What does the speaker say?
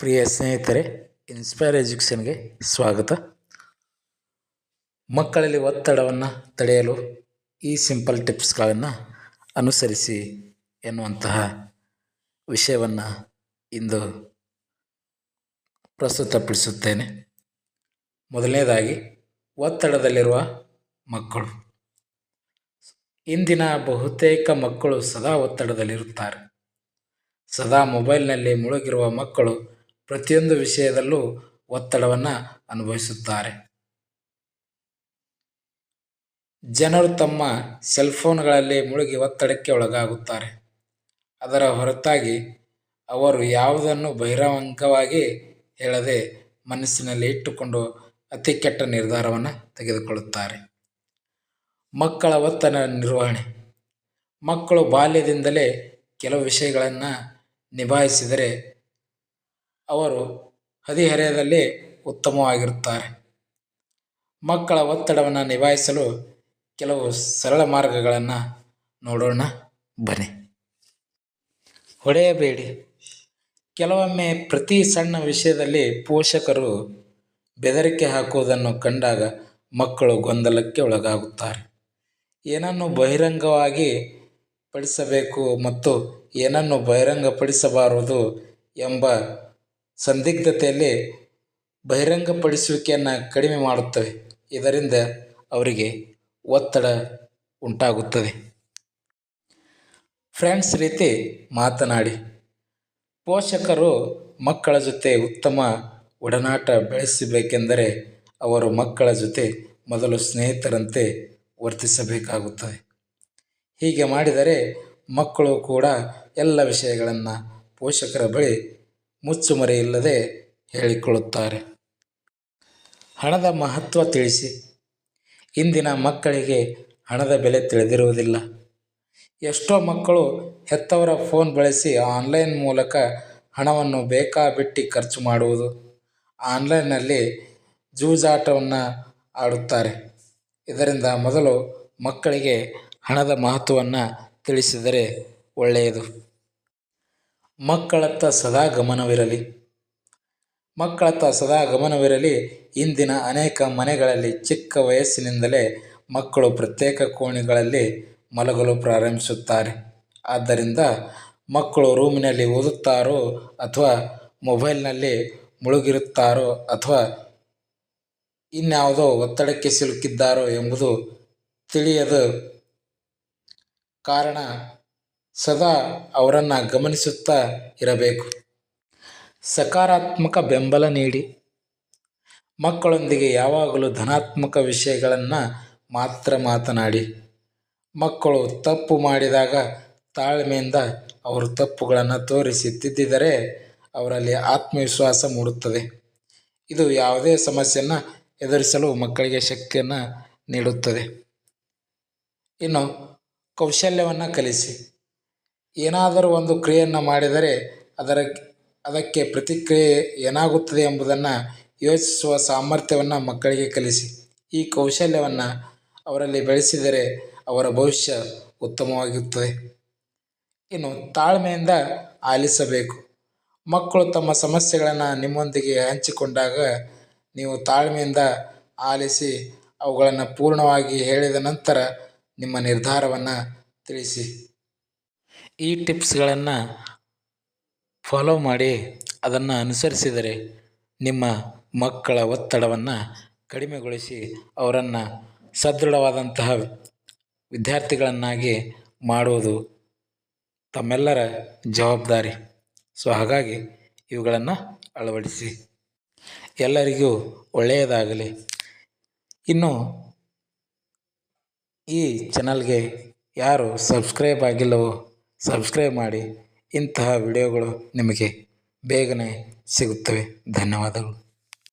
ಪ್ರಿಯ ಸ್ನೇಹಿತರೆ, ಇನ್ಸ್ಪೈರ್ ಎಜುಕೇಷನ್ಗೆ ಸ್ವಾಗತ. ಮಕ್ಕಳಲ್ಲಿ ಒತ್ತಡವನ್ನು ತಡೆಯಲು ಈ ಸಿಂಪಲ್ ಟಿಪ್ಸ್ಗಳನ್ನು ಅನುಸರಿಸಿ ಎನ್ನುವಂತಹ ವಿಷಯವನ್ನು ಇಂದು ಪ್ರಸ್ತುತಪಡಿಸುತ್ತೇನೆ. ಮೊದಲನೇದಾಗಿ, ಒತ್ತಡದಲ್ಲಿರುವ ಮಕ್ಕಳು. ಇಂದಿನ ಬಹುತೇಕ ಮಕ್ಕಳು ಸದಾ ಒತ್ತಡದಲ್ಲಿರುತ್ತಾರೆ. ಸದಾ ಮೊಬೈಲ್ನಲ್ಲಿ ಮುಳುಗಿರುವ ಮಕ್ಕಳು ಪ್ರತಿಯೊಂದು ವಿಷಯದಲ್ಲೂ ಒತ್ತಡವನ್ನು ಅನುಭವಿಸುತ್ತಾರೆ. ಜನರು ತಮ್ಮ ಸೆಲ್ಫೋನ್ಗಳಲ್ಲಿ ಮುಳುಗಿ ಒತ್ತಡಕ್ಕೆ ಒಳಗಾಗುತ್ತಾರೆ. ಅದರ ಹೊರತಾಗಿ ಅವರು ಯಾವುದನ್ನು ಬಹಿರಂಗವಾಗಿ ಹೇಳದೆ ಮನಸ್ಸಿನಲ್ಲಿ ಇಟ್ಟುಕೊಂಡು ಅತಿ ಕೆಟ್ಟ ನಿರ್ಧಾರವನ್ನು ತೆಗೆದುಕೊಳ್ಳುತ್ತಾರೆ. ಮಕ್ಕಳ ಒತ್ತಡ ನಿರ್ವಹಣೆ. ಮಕ್ಕಳು ಬಾಲ್ಯದಿಂದಲೇ ಕೆಲವು ವಿಷಯಗಳನ್ನು ನಿಭಾಯಿಸಿದರೆ ಅವರು ಹದಿಹರೆಯದಲ್ಲಿ ಉತ್ತಮವಾಗಿರುತ್ತಾರೆ. ಮಕ್ಕಳ ಒತ್ತಡವನ್ನು ನಿಭಾಯಿಸಲು ಕೆಲವು ಸರಳ ಮಾರ್ಗಗಳನ್ನು ನೋಡೋಣ ಬನ್ನಿ. ಹೊಡೆಯಬೇಡಿ. ಕೆಲವೊಮ್ಮೆ ಪ್ರತಿ ಸಣ್ಣ ವಿಷಯದಲ್ಲಿ ಪೋಷಕರು ಬೆದರಿಕೆ ಹಾಕುವುದನ್ನು ಕಂಡಾಗ ಮಕ್ಕಳು ಗೊಂದಲಕ್ಕೆ ಒಳಗಾಗುತ್ತಾರೆ. ಏನನ್ನು ಬಹಿರಂಗವಾಗಿ ಪಡಿಸಬೇಕು ಮತ್ತು ಏನನ್ನು ಬಹಿರಂಗಪಡಿಸಬಾರದು ಎಂಬ ಸಂದಿಗ್ಧತೆಯಲ್ಲಿ ಬಹಿರಂಗಪಡಿಸುವಿಕೆಯನ್ನು ಕಡಿಮೆ ಮಾಡುತ್ತವೆ. ಇದರಿಂದ ಅವರಿಗೆ ಒತ್ತಡ ಉಂಟಾಗುತ್ತದೆ. ಫ್ರೆಂಡ್ಸ್ ರೀತಿ ಮಾತನಾಡಿ. ಪೋಷಕರು ಮಕ್ಕಳ ಜೊತೆ ಉತ್ತಮ ಒಡನಾಟ ಬೆಳೆಸಬೇಕೆಂದರೆ ಅವರು ಮಕ್ಕಳ ಜೊತೆ ಮೊದಲು ಸ್ನೇಹಿತರಂತೆ ವರ್ತಿಸಬೇಕಾಗುತ್ತದೆ. ಹೀಗೆ ಮಾಡಿದರೆ ಮಕ್ಕಳು ಕೂಡ ಎಲ್ಲ ವಿಷಯಗಳನ್ನು ಪೋಷಕರ ಬಳಿ ಮುಚ್ಚುಮರೆಯಿಲ್ಲದೆ ಹೇಳಿಕೊಳ್ಳುತ್ತಾರೆ. ಹಣದ ಮಹತ್ವ ತಿಳಿಸಿ. ಇಂದಿನ ಮಕ್ಕಳಿಗೆ ಹಣದ ಬೆಲೆ ತಿಳಿದಿರುವುದಿಲ್ಲ. ಎಷ್ಟೋ ಮಕ್ಕಳು ಹೆತ್ತವರ ಫೋನ್ ಬಳಸಿ ಆನ್ಲೈನ್ ಮೂಲಕ ಹಣವನ್ನು ಬೇಕಾಬಿಟ್ಟಿ ಖರ್ಚು ಮಾಡುವುದು, ಆನ್ಲೈನ್ನಲ್ಲಿ ಜೂಜಾಟವನ್ನು ಆಡುತ್ತಾರೆ. ಇದರಿಂದ ಮೊದಲು ಮಕ್ಕಳಿಗೆ ಹಣದ ಮಹತ್ವವನ್ನು ತಿಳಿಸಿದರೆ ಒಳ್ಳೆಯದು. ಮಕ್ಕಳತ್ತ ಸದಾ ಗಮನವಿರಲಿ. ಇಂದಿನ ಅನೇಕ ಮನೆಗಳಲ್ಲಿ ಚಿಕ್ಕ ವಯಸ್ಸಿನಿಂದಲೇ ಮಕ್ಕಳು ಪ್ರತ್ಯೇಕ ಕೋಣೆಗಳಲ್ಲಿ ಮಲಗಲು ಪ್ರಾರಂಭಿಸುತ್ತಾರೆ. ಆದ್ದರಿಂದ ಮಕ್ಕಳು ರೂಮಿನಲ್ಲಿ ಓದುತ್ತಾರೋ ಅಥವಾ ಮೊಬೈಲ್ನಲ್ಲಿ ಮುಳುಗಿರುತ್ತಾರೋ ಅಥವಾ ಇನ್ಯಾವುದೋ ಒತ್ತಡಕ್ಕೆ ಸಿಲುಕಿದ್ದಾರೋ ಎಂಬುದು ತಿಳಿಯದ ಕಾರಣ ಸದಾ ಅವರನ್ನು ಗಮನಿಸುತ್ತಾ ಇರಬೇಕು. ಸಕಾರಾತ್ಮಕ ಬೆಂಬಲ ನೀಡಿ. ಮಕ್ಕಳೊಂದಿಗೆ ಯಾವಾಗಲೂ ಧನಾತ್ಮಕ ವಿಷಯಗಳನ್ನು ಮಾತ್ರ ಮಾತನಾಡಿ. ಮಕ್ಕಳು ತಪ್ಪು ಮಾಡಿದಾಗ ತಾಳ್ಮೆಯಿಂದ ಅವರ ತಪ್ಪುಗಳನ್ನು ತೋರಿಸಿ ತಿದ್ದಿದರೆ ಅವರಲ್ಲಿ ಆತ್ಮವಿಶ್ವಾಸ ಮೂಡುತ್ತದೆ. ಇದು ಯಾವುದೇ ಸಮಸ್ಯೆಯನ್ನು ಎದುರಿಸಲು ಮಕ್ಕಳಿಗೆ ಶಕ್ತಿಯನ್ನು ನೀಡುತ್ತದೆ. ಇನ್ನು ಕೌಶಲ್ಯವನ್ನು ಕಲಿಸಿ. ಏನಾದರೂ ಒಂದು ಕ್ರಿಯೆಯನ್ನು ಮಾಡಿದರೆ ಅದಕ್ಕೆ ಪ್ರತಿಕ್ರಿಯೆ ಏನಾಗುತ್ತದೆ ಎಂಬುದನ್ನು ಯೋಚಿಸುವ ಸಾಮರ್ಥ್ಯವನ್ನು ಮಕ್ಕಳಿಗೆ ಕಲಿಸಿ. ಈ ಕೌಶಲ್ಯವನ್ನು ಅವರಲ್ಲಿ ಬೆಳೆಸಿದರೆ ಅವರ ಭವಿಷ್ಯ ಉತ್ತಮವಾಗಿರುತ್ತದೆ. ಇನ್ನು ತಾಳ್ಮೆಯಿಂದ ಆಲಿಸಬೇಕು. ಮಕ್ಕಳು ತಮ್ಮ ಸಮಸ್ಯೆಗಳನ್ನು ನಿಮ್ಮೊಂದಿಗೆ ಹಂಚಿಕೊಂಡಾಗ ನೀವು ತಾಳ್ಮೆಯಿಂದ ಆಲಿಸಿ ಅವುಗಳನ್ನು ಪೂರ್ಣವಾಗಿ ಹೇಳಿದ ನಂತರ ನಿಮ್ಮ ನಿರ್ಧಾರವನ್ನು ತಿಳಿಸಿ. ಈ ಟಿಪ್ಸ್ಗಳನ್ನು ಫಾಲೋ ಮಾಡಿ ಅದನ್ನು ಅನುಸರಿಸಿದರೆ ನಿಮ್ಮ ಮಕ್ಕಳ ಒತ್ತಡವನ್ನು ಕಡಿಮೆಗೊಳಿಸಿ ಅವರನ್ನು ಸದೃಢವಾದಂತಹ ವಿದ್ಯಾರ್ಥಿಗಳನ್ನಾಗಿ ಮಾಡುವುದು ತಮ್ಮೆಲ್ಲರ ಜವಾಬ್ದಾರಿ. ಹಾಗಾಗಿ ಇವುಗಳನ್ನು ಅಳವಡಿಸಿ. ಎಲ್ಲರಿಗೂ ಒಳ್ಳೆಯದಾಗಲಿ. ಇನ್ನು ಈ ಚಾನಲ್ಗೆ ಯಾರು ಸಬ್ಸ್ಕ್ರೈಬ್ ಆಗಿಲ್ಲವೋ ಸಬ್ಸ್ಕ್ರೈಬ್ ಮಾಡಿ. ಇಂತಹ ವಿಡಿಯೋಗಳು ನಿಮಗೆ ಬೇಗನೆ ಸಿಗುತ್ತವೆ. ಧನ್ಯವಾದಗಳು.